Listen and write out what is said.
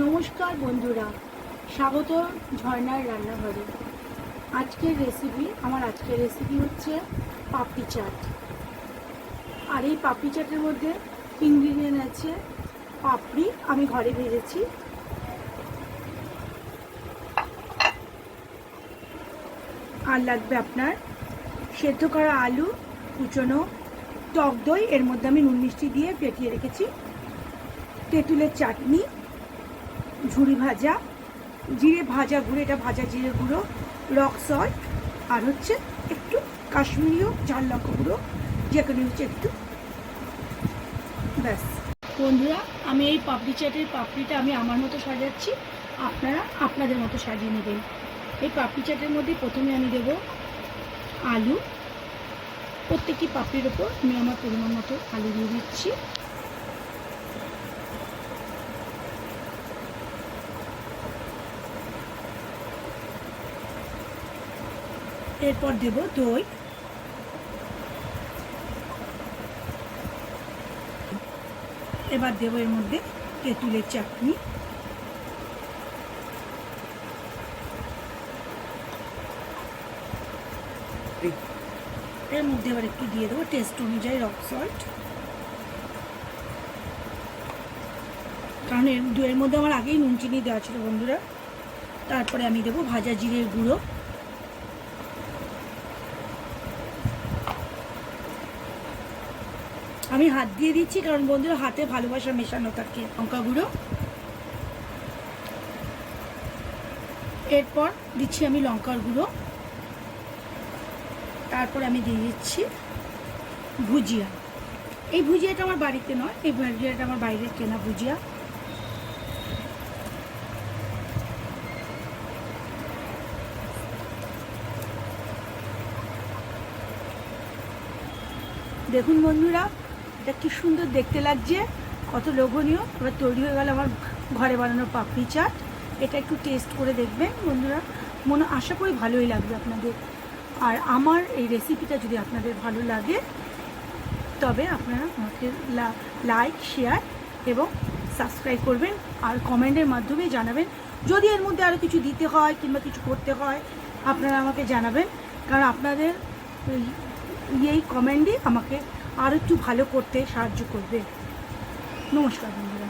নমস্কার বন্ধুরা, স্বাগত ঝর্ণার রান্নাঘরে। আজকের রেসিপি হচ্ছে পাপড়ি চাট। আর এই পাপড়ি চাটের মধ্যে ইনগ্রিডিয়েন্ট আছে পাপড়ি, আমি ঘরে ভেজেছি, আর লাগবে আপনার সেদ্ধ করা আলু, কুচনো টক দই, এর মধ্যে আমি নুন মিষ্টি দিয়ে ফেটিয়ে রেখেছি, তেঁতুলের চাটনি, ঝুরি ভাজা, জিরে ভাজা গুঁড়ো, এটা ভাজা জিরে গুঁড়ো, রক সল্ট, আর হচ্ছে একটু কাশ্মীরিও ঝাল লঙ্কা গুঁড়ো, যেখানে হচ্ছে একটু, ব্যাস। বন্ধুরা, আমি এই পাপড়ি চাটের পাপড়িটা আমি আমার মতো সাজাচ্ছি, আপনারা আপনাদের মতো সাজিয়ে নেবেন। এই পাপড়ি চাটের মধ্যে প্রথমে আমি দেব আলু, প্রত্যেকটি পাপড়ির ওপর আমি আমার পরিমাণ মতো আলু দিয়ে দিচ্ছি। এরপর দেব দই, এবার দেব এর মধ্যে তেঁতুলের চাটনি, এর মধ্যে এবার একটু দিয়ে দেবো টেস্ট অনুযায়ী রক সল্ট, কারণ এর মধ্যে আমার আগেই নুন চিনি দেওয়া ছিল বন্ধুরা। তারপরে আমি দেবো ভাজা জিরের গুঁড়ো, আমি হাত দিয়ে দিচ্ছি কারণ বন্ধুরা হাতে ভালোবাসা মেশানো থাকে। লঙ্কা গুঁড়ো, এরপর দিচ্ছি আমি লঙ্কার গুঁড়ো, তারপর আমি দিয়ে দিচ্ছি ভুজিয়া। এই ভুজিয়াটা আমার বাড়িতে নয়, এই ভুজিয়াটা আমার বাইরের কেনা ভুজিয়া। দেখুন বন্ধুরা, এটা কি সুন্দর দেখতে লাগছে, কত লোভনীয়। এবার তৈরি হয়ে গেল আমার ঘরে বানানো পাপড়ি চাট। এটা একটু টেস্ট করে দেখবেন বন্ধুরা, আশা করি ভালোই লাগবে আপনাদের। আর আমার এই রেসিপিটা যদি আপনাদের ভালো লাগে তবে আপনারা আমাকে লাইক, শেয়ার এবং সাবস্ক্রাইব করবেন, আর কমেন্টের মাধ্যমে জানাবেন। যদি এর মধ্যে আরও কিছু দিতে হয় কিংবা কিছু করতে হয় আপনারা আমাকে জানাবেন, কারণ আপনাদের এই কমেন্টই আমাকে আরও একটু ভালো করতে সাহায্য করবে। নমস্কার বন্ধুরা।